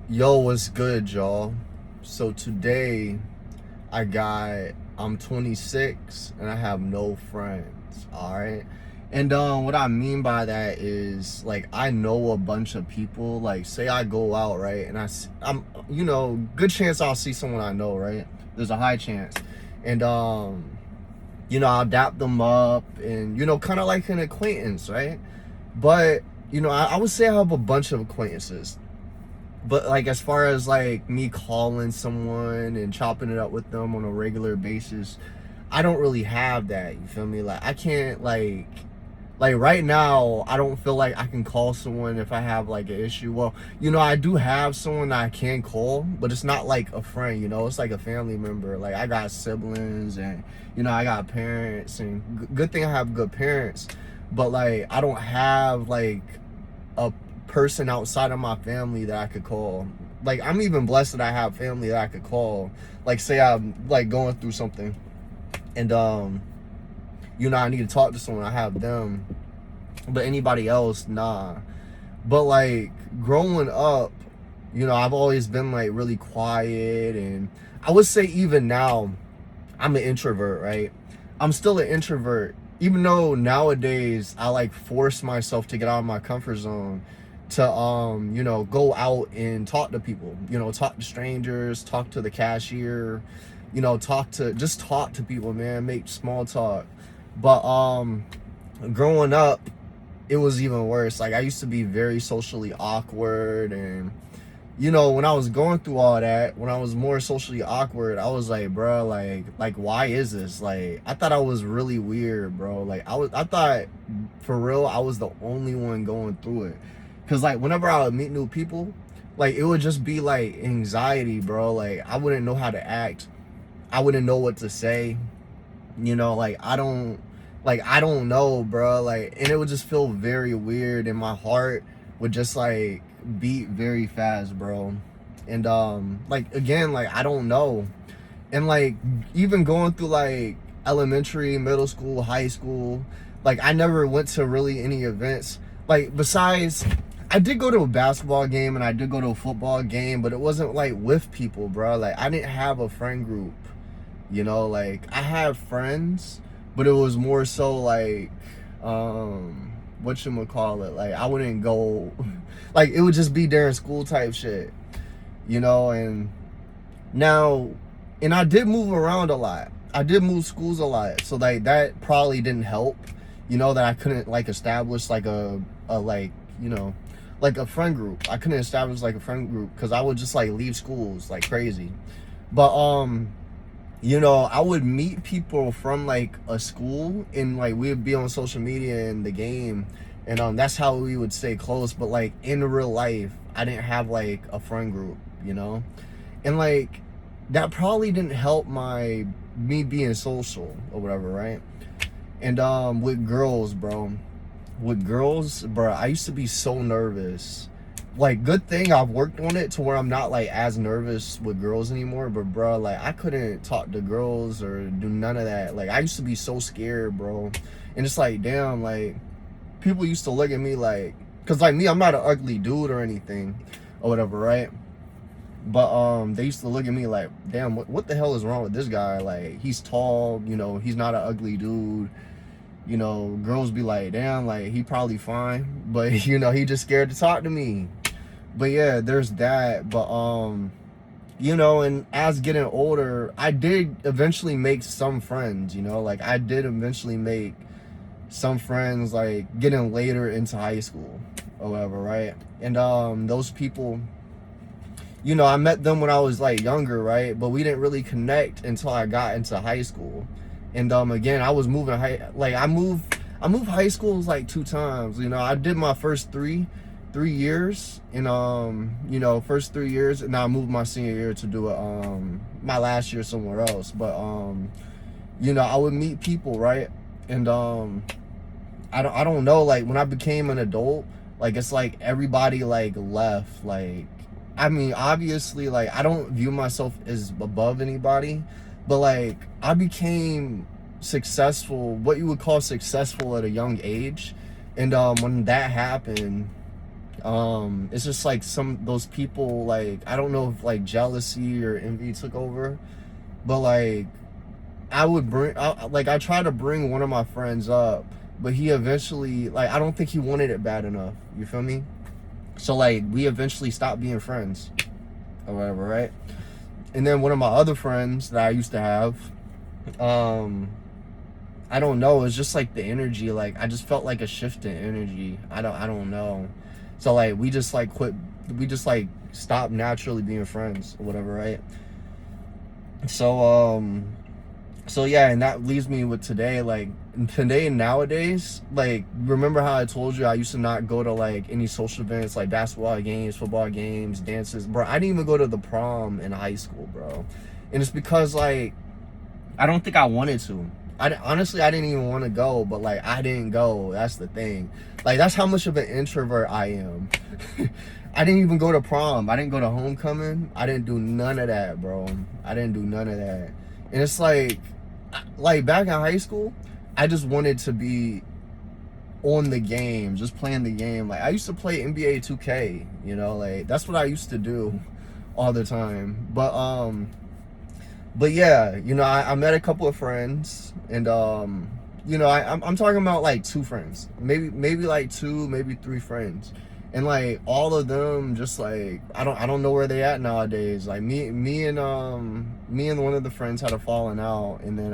Yo, what's good, y'all? So today I'm 26 and I have no friends, all right? And what I mean by that is like I know a bunch of people, like say I go out, right? And I'm good chance I'll see someone I know, right? There's a high chance. And I'll dap them up and kind of like an acquaintance, right? But I would say I have a bunch of acquaintances, but like as far as like me calling someone and chopping it up with them on a regular basis, I don't really have that. You feel me? Like I can't like right now I don't feel like I can call someone if I have like an issue. Well, I do have someone that I can call, but it's not like a friend, it's like a family member. Like I got siblings and I got parents, and good thing I have good parents, but like I don't have like a person outside of my family that I could call. Like I'm even blessed that I have family that I could call. Like say I'm like going through something and I need to talk to someone, I have them. But anybody else, nah. But like growing up, I've always been like really quiet, and I would say even now I'm an introvert, right? I'm still an introvert, even though nowadays I like force myself to get out of my comfort zone to go out and talk to people, talk to strangers, talk to the cashier, talk to people, man, make small talk. But growing up, it was even worse. Like I used to be very socially awkward, and when I was going through all that, when I was more socially awkward, I was like, bro, like why is this? Like I thought I was really weird, bro. Like I thought for real I was the only one going through it. Cause like whenever I would meet new people, like it would just be like anxiety, bro. Like I wouldn't know how to act. I wouldn't know what to say. Like I don't know, bro. Like, and it would just feel very weird, and my heart would just like beat very fast, bro. And like again, like I don't know. And like even going through like elementary, middle school, high school, like I never went to really any events. Like besides I did go to a basketball game and I did go to a football game, but it wasn't like with people, bro. Like I didn't have a friend group. Like I had friends, but it was more so like whatchamacallit, like I wouldn't go like it would just be during school type shit, and now and I did move around a lot. I did move schools a lot. So like that probably didn't help, that I couldn't like establish like a like, like a friend group. I couldn't establish like a friend group because I would just like leave schools like crazy. But I would meet people from like a school, and like we would be on social media in the game, and that's how we would stay close. But like in real life, I didn't have like a friend group, and like that probably didn't help me being social or whatever, right? And with girls, bro, I used to be so nervous. Like good thing I've worked on it to where I'm not like as nervous with girls anymore, but bro, like I couldn't talk to girls or do none of that. Like I used to be so scared, bro. And it's like damn, like people used to look at me like, cause like me, I'm not an ugly dude or anything or whatever, right? But they used to look at me like, damn, what the hell is wrong with this guy? Like he's tall, he's not an ugly dude. Girls be like, damn, like he probably fine, but he just scared to talk to me. But yeah, there's that. But and as getting older, I did eventually make some friends, like I did eventually make some friends like getting later into high school or whatever, right? And those people, I met them when I was like younger, right? But we didn't really connect until I got into high school. And again, I was moving I moved high schools like 2 times. I did my first three years in first 3 years, and I moved my senior year to do it my last year somewhere else. But I would meet people, right? And I don't know, like when I became an adult, like it's like everybody like left. Like I mean, obviously, like I don't view myself as above anybody, but like I became successful, what you would call successful, at a young age. And when that happened, It's just like those people, like, I don't know if like jealousy or envy took over, but like I tried to bring one of my friends up, but he eventually, like, I don't think he wanted it bad enough. You feel me? So like we eventually stopped being friends or whatever, right? And then one of my other friends that I used to have, I don't know, it's just like the energy, like I just felt like a shift in energy. I don't know. So like we just like stopped naturally being friends or whatever, right? So yeah, and that leaves me with today. Like today nowadays, like, remember how I told you I used to not go to like any social events, like basketball games, football games, dances, bro? I didn't even go to the prom in high school, bro. And it's because like I don't think I wanted to. Honestly, I didn't even want to go, but like I didn't go. That's the thing. Like that's how much of an introvert I am. I didn't even go to prom. I didn't go to homecoming. I didn't do none of that, bro. I didn't do none of that. And it's like back in high school, I just wanted to be on the game, just playing the game. Like I used to play NBA 2K, you know, like that's what I used to do all the time. But yeah, you know, I met a couple of friends, and you know, I'm talking about like 2 friends, maybe like 2, maybe 3 friends, and like all of them just like I don't know where they at nowadays. Like me and one of the friends had a falling out, and then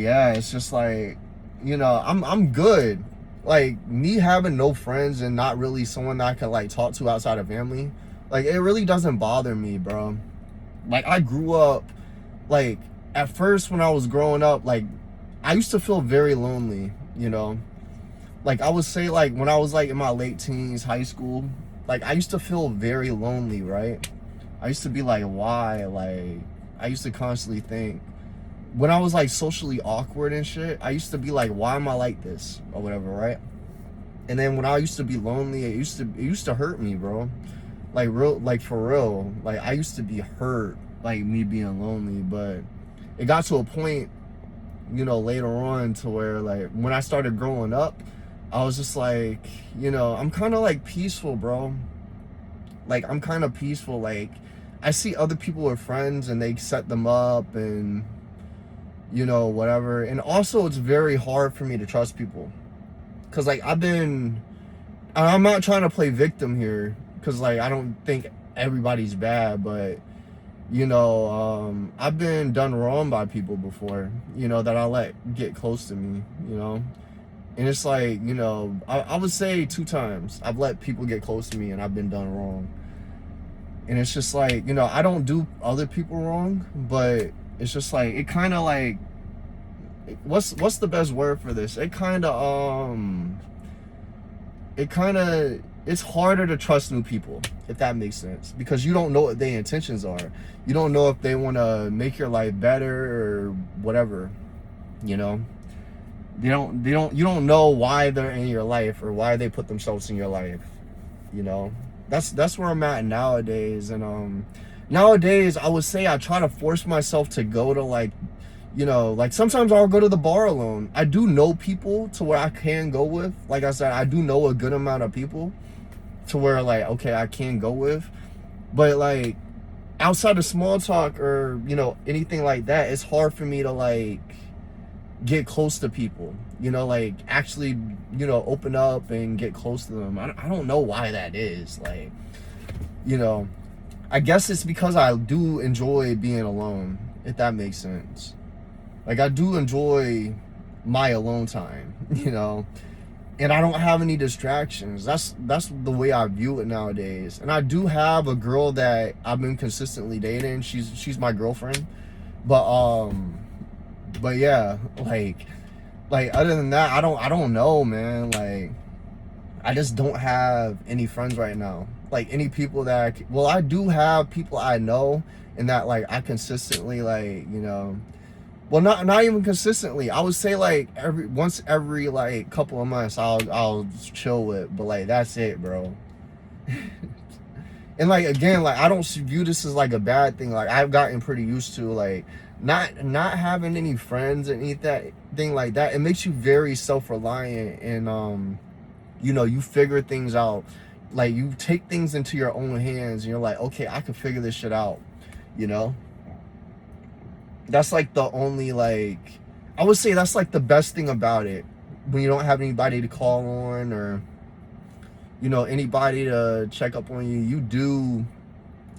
yeah, it's just like, you know, I'm good. Like me having no friends and not really someone that I can like talk to outside of family, like it really doesn't bother me, bro. Like I grew up, like at first when I was growing up, like I used to feel very lonely, you know. Like I would say, like when I was like in my late teens, high school, like I used to feel very lonely, right? I used to be like, why? Like I used to constantly think, when I was like socially awkward and shit, I used to be like, why am I like this or whatever, right? And then when I used to be lonely, it used to hurt me, bro. Like real, like for real. Like I used to be hurt, like me being lonely, but it got to a point, you know, later on to where like when I started growing up, I was just like, you know, I'm kind of like peaceful, bro. Like I'm kind of peaceful. Like I see other people with friends and they set them up and, you know, whatever. And also it's very hard for me to trust people. Cause like I'm not trying to play victim here, cause like I don't think everybody's bad, but you know, I've been done wrong by people before, you know, that I let get close to me, you know. And it's like, you know, I would say 2 times I've let people get close to me and I've been done wrong. And it's just like, you know, I don't do other people wrong, but it's just like, it kind of like, what's the best word for this? It's harder to trust new people, if that makes sense, because you don't know what their intentions are. You don't know if they want to make your life better or whatever, you know. You don't know why they're in your life or why they put themselves in your life, you know. That's where I'm at nowadays. And nowadays I would say I try to force myself to go to, like, you know, like sometimes I'll go to the bar alone. I do know people to where I can go with. Like I said, I do know a good amount of people to where like, okay, I can go with. But like outside of small talk or, you know, anything like that, it's hard for me to like get close to people, you know, like actually, you know, open up and get close to them. I don't know why that is. Like, you know, I guess it's because I do enjoy being alone, if that makes sense. Like I do enjoy my alone time, you know, and I don't have any distractions. That's the way I view it nowadays. And I do have a girl that I've been consistently dating. She's my girlfriend. But yeah, like other than that, I don't know, man. Like I just don't have any friends right now. Like any people that I do have people I know and that like I consistently, like, you know, well, not even consistently. I would say like once every like couple of months I'll chill with, but like that's it, bro. And like again, like I don't view this as like a bad thing. Like I've gotten pretty used to like not having any friends and anything like that. It makes you very self-reliant, and You know, you figure things out. Like, you take things into your own hands and you're like, okay, I can figure this shit out, you know? That's like the only, like, I would say that's like the best thing about it. When you don't have anybody to call on, or, you know, anybody to check up on you, you do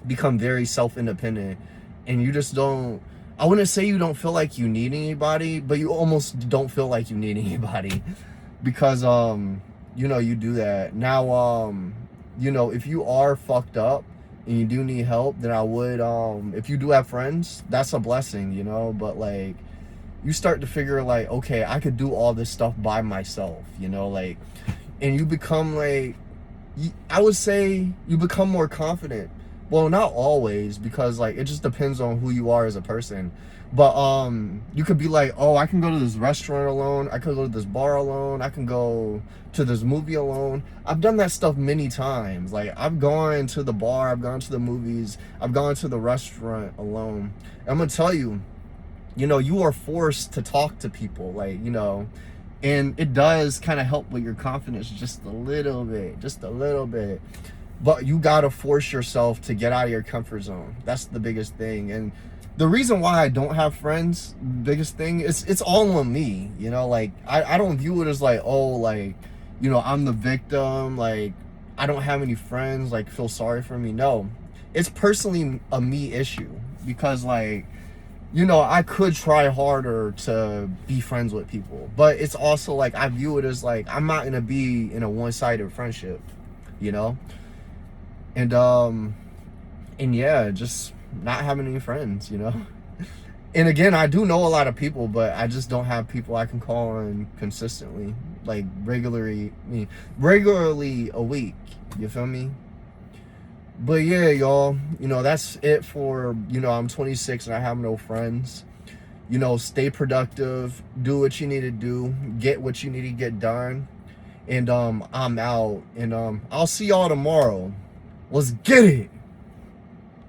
become very self-independent, and you just don't, I wouldn't say you don't feel like you need anybody, but you almost don't feel like you need anybody because you know, you do that. Now you know, if you are fucked up and you do need help, then I would, if you do have friends, that's a blessing, you know. But like, you start to figure like, okay, I could do all this stuff by myself, you know, like, and you become like, I would say you become more confident. Well, not always, because like, it just depends on who you are as a person. But you could be like, oh, I can go to this restaurant alone, I could go to this bar alone, I can go to this movie alone. I've done that stuff many times. Like, I've gone to the bar, I've gone to the movies, I've gone to the restaurant alone. And I'm gonna tell you, you know, you are forced to talk to people, like, you know, and it does kind of help with your confidence just a little bit. But you gotta force yourself to get out of your comfort zone. That's the biggest thing. And the reason why I don't have friends, biggest thing is it's all on me, you know. Like, I don't view it as like, oh, like, you know, I'm the victim, like, I don't have any friends, like, feel sorry for me. No, it's personally a me issue, because like, you know, I could try harder to be friends with people, but it's also like, I view it as like, I'm not gonna be in a one-sided friendship, you know. And yeah, just not having any friends, you know. And again, I do know a lot of people, but I just don't have people I can call on consistently, like regularly a week, you feel me? But yeah, y'all, you know, that's it for, you know, I'm 26 and I have no friends. You know, stay productive, do what you need to do, get what you need to get done. And I'm out, and I'll see y'all tomorrow. Let's get it.